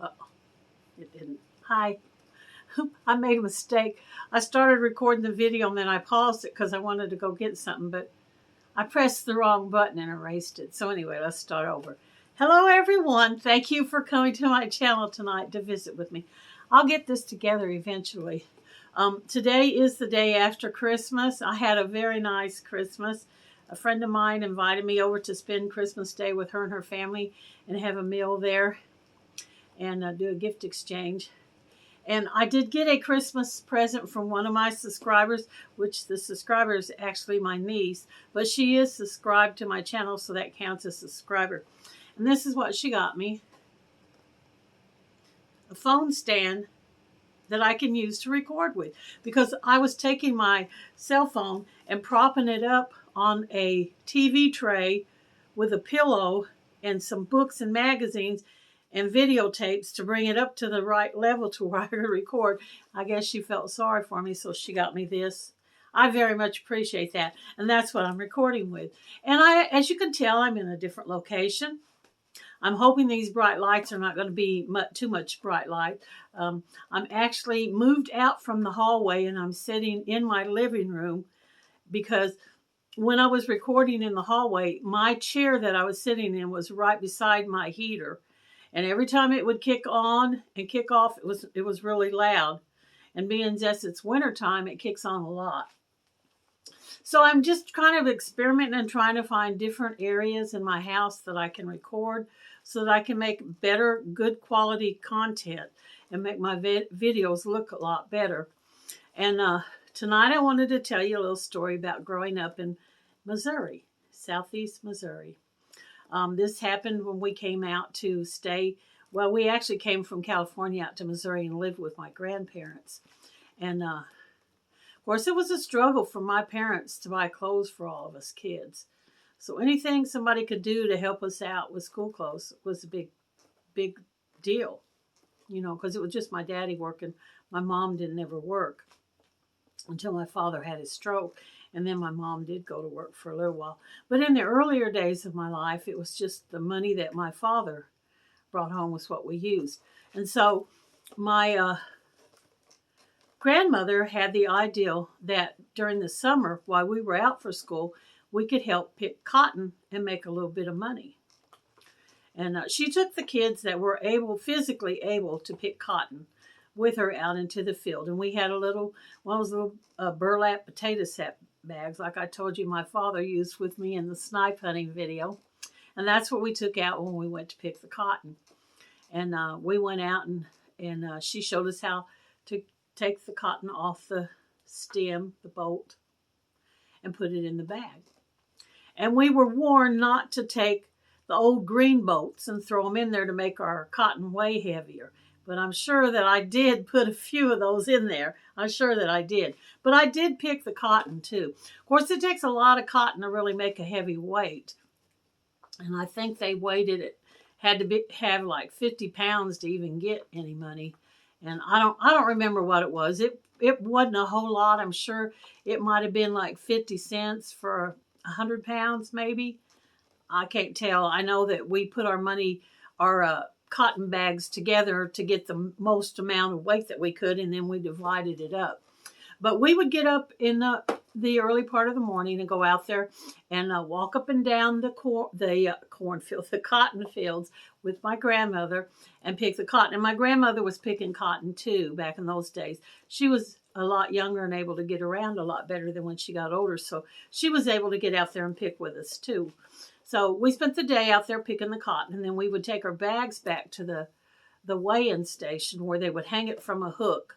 Uh-oh, it didn't. Hi. I made a mistake. I started recording the video and then I paused it because I wanted to go get something, but I pressed the wrong button and erased it. So anyway, let's start over. Hello, everyone. Thank you for coming to my channel tonight to visit with me. I'll get this together eventually. Today is the day after Christmas. I had a very nice Christmas. A friend of mine invited me over to spend Christmas Day with her and her family and have a meal there and do a gift exchange. And I did get a Christmas present from one of my subscribers, which the subscriber is actually my niece, but she is subscribed to my channel, so that counts as a subscriber. And this is what she got me. A phone stand that I can use to record with, because I was taking my cell phone and propping it up on a TV tray with a pillow and some books and magazines and videotapes to bring it up to the right level to where I could record. I guess she felt sorry for me, so she got me this. I very much appreciate that, and that's what I'm recording with. And as you can tell, I'm in a different location. I'm hoping these bright lights are not going to be too much bright light. I'm actually moved out from the hallway and I'm sitting in my living room, because when I was recording in the hallway, my chair that I was sitting in was right beside my heater. And every time it would kick on and kick off, it was really loud. And being as it's wintertime, it kicks on a lot. So I'm just kind of experimenting and trying to find different areas in my house that I can record so that I can make better, good quality content and make my videos look a lot better. And tonight I wanted to tell you a little story about growing up in Missouri, southeast Missouri. This happened when we came out to stay. Well, we actually came from California out to Missouri and lived with my grandparents. And of course, it was a struggle for my parents to buy clothes for all of us kids. So anything somebody could do to help us out with school clothes was a big deal, you know, because it was just my daddy working. My mom didn't ever work until my father had his stroke. And then my mom did go to work for a little while. But in the earlier days of my life, it was just the money that my father brought home was what we used. And so my grandmother had the idea that during the summer, while we were out for school, we could help pick cotton and make a little bit of money. And she took the kids that were physically able to pick cotton with her out into the field. And we had one of those little burlap potato sack bags, like I told you my father used with me in the snipe hunting video. And that's what we took out when we went to pick the cotton. And we went out and she showed us how to take the cotton off the stem, the bolt, and put it in the bag. And we were warned not to take the old green bolts and throw them in there to make our cotton way heavier. But I'm sure that I did put a few of those in there. I'm sure that I did. But I did pick the cotton too. Of course, it takes a lot of cotton to really make a heavy weight. And I think they weighted it, had to have like 50 pounds to even get any money. And I don't remember what it was. It wasn't a whole lot. I'm sure it might have been like 50 cents for 100 pounds maybe. I can't tell. I know that we put our cotton bags together to get the most amount of weight that we could, and then we divided it up. But we would get up in the early part of the morning and go out there and walk up and down the cornfield, the cotton fields with my grandmother and pick the cotton. And my grandmother was picking cotton too back in those days. She was a lot younger and able to get around a lot better than when she got older. So she was able to get out there and pick with us too. So we spent the day out there picking the cotton, and then we would take our bags back to the weigh-in station where they would hang it from a hook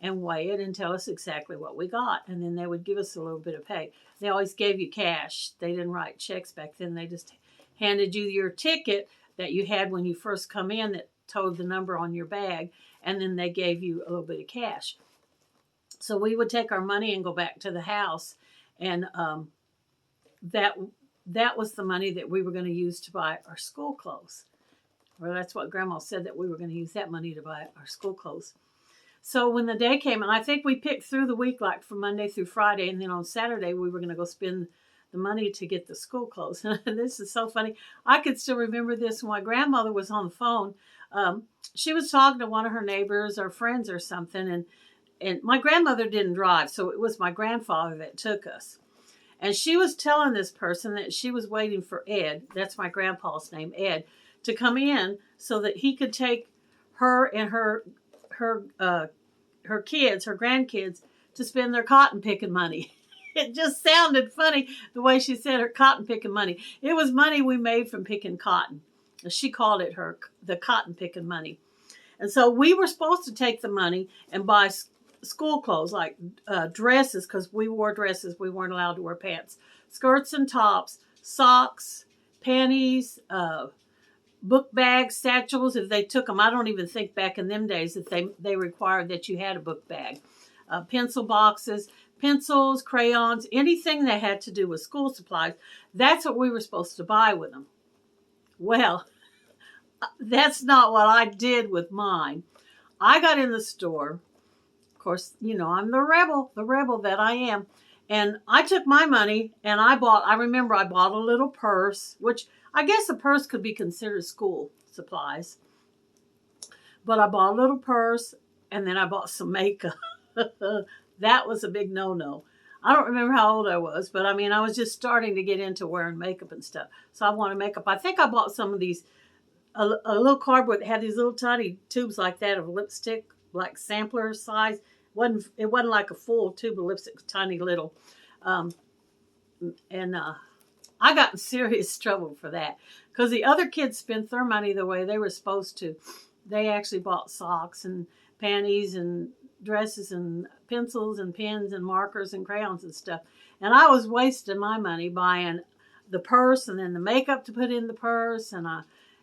and weigh it and tell us exactly what we got. And then they would give us a little bit of pay. They always gave you cash. They didn't write checks back then. They just handed you your ticket that you had when you first come in that told the number on your bag, and then they gave you a little bit of cash. So we would take our money and go back to the house, and that was the money that we were going to use to buy our school clothes. Well, that's what Grandma said, that we were going to use that money to buy our school clothes. So when the day came, and I think we picked through the week, like from Monday through Friday, and then on Saturday we were going to go spend the money to get the school clothes. And this is so funny. I could still remember this when my grandmother was on the phone. She was talking to one of her neighbors or friends or something, and my grandmother didn't drive, so it was my grandfather that took us. And she was telling this person that she was waiting for Ed, that's my grandpa's name, Ed, to come in so that he could take her and her kids, her grandkids, to spend their cotton picking money. It just sounded funny the way she said her cotton picking money. It was money we made from picking cotton. She called it the cotton picking money. And so we were supposed to take the money and buy school clothes like dresses, because we wore dresses. We weren't allowed to wear pants. Skirts and tops, socks, panties, book bags, satchels, if they took them. I don't even think back in them days that they required that you had a book bag. Pencil boxes, pencils, crayons, anything that had to do with school supplies. That's what we were supposed to buy with them. Well, that's not what I did with mine. I got in the store. Of course, I'm the rebel that I am. And I took my money and I remember I bought a little purse, which I guess a purse could be considered school supplies. But I bought a little purse and then I bought some makeup. That was a big no-no. I don't remember how old I was, but I mean, I was just starting to get into wearing makeup and stuff. So I wanted makeup. I think I bought some of these, a little cardboard that had these little tiny tubes like that of lipstick, like sampler size. It wasn't like a full tube of lipstick, tiny little. I got in serious trouble for that because the other kids spent their money the way they were supposed to. They actually bought socks and panties and dresses and pencils and pens and markers and crayons and stuff. And I was wasting my money buying the purse and then the makeup to put in the purse. And I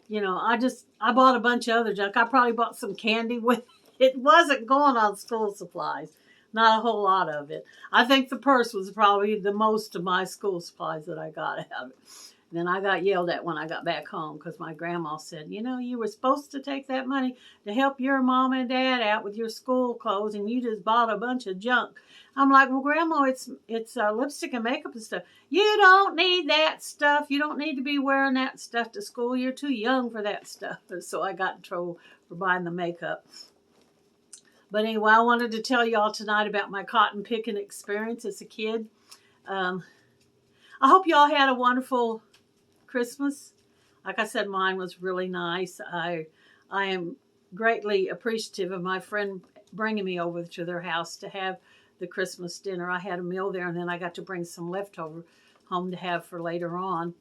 bought a bunch of other junk. I probably bought some candy with it. It wasn't going on school supplies. Not a whole lot of it. I think the purse was probably the most of my school supplies that I got out of it. And then I got yelled at when I got back home because my grandma said, you were supposed to take that money to help your mom and dad out with your school clothes and you just bought a bunch of junk. I'm like, well, Grandma, it's lipstick and makeup and stuff. You don't need that stuff. You don't need to be wearing that stuff to school. You're too young for that stuff. So I got in trouble for buying the makeup. But anyway, I wanted to tell y'all tonight about my cotton picking experience as a kid. I hope y'all had a wonderful Christmas. Like I said, mine was really nice. I am greatly appreciative of my friend bringing me over to their house to have the Christmas dinner. I had a meal there, and then I got to bring some leftover home to have for later on.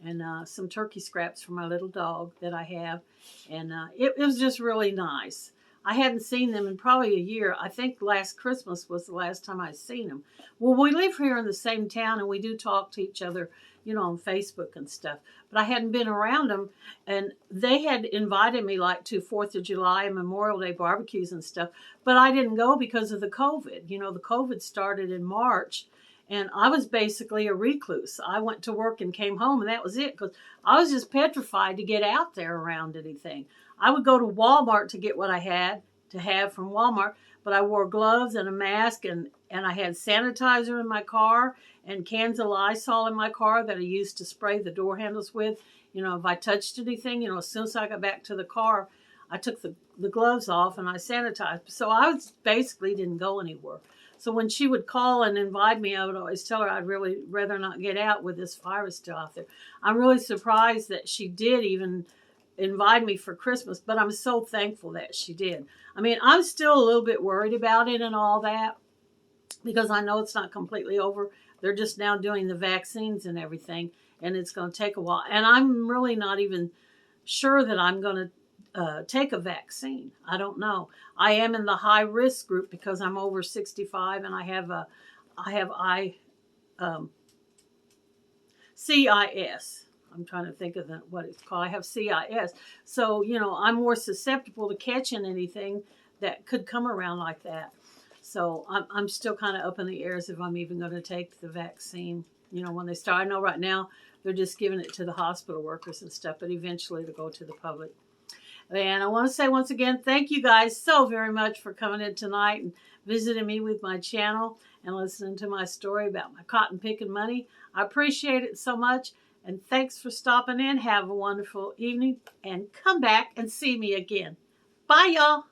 And some turkey scraps for my little dog that I have. And it was just really nice. I hadn't seen them in probably a year. I think last Christmas was the last time I'd seen them. Well, we live here in the same town, and we do talk to each other, on Facebook and stuff. But I hadn't been around them, and they had invited me like to 4th of July and Memorial Day barbecues and stuff. But I didn't go because of the COVID. The COVID started in March, and I was basically a recluse. I went to work and came home, and that was it, because I was just petrified to get out there around anything. I would go to Walmart to get what I had to have from Walmart, but I wore gloves and a mask, and I had sanitizer in my car and cans of Lysol in my car that I used to spray the door handles with. If I touched anything, as soon as I got back to the car, I took the gloves off and I sanitized. So I basically didn't go anywhere. So when she would call and invite me, I would always tell her I'd really rather not get out with this virus still out there. I'm really surprised that she did even invite me for Christmas, but I'm so thankful that she did. I mean, I'm still a little bit worried about it and all that because I know it's not completely over. They're just now doing the vaccines and everything, and it's going to take a while. And I'm really not even sure that I'm going to take a vaccine. I don't know. I am in the high risk group because I'm over 65 and I have CIS. I'm trying to think of what it's called. I have CIS. So, I'm more susceptible to catching anything that could come around like that. So I'm still kind of up in the air as if I'm even going to take the vaccine, when they start. I know right now they're just giving it to the hospital workers and stuff, but eventually it'll go to the public. And I want to say once again, thank you guys so very much for coming in tonight and visiting me with my channel and listening to my story about my cotton picking money. I appreciate it so much. And thanks for stopping in. Have a wonderful evening and come back and see me again. Bye, y'all.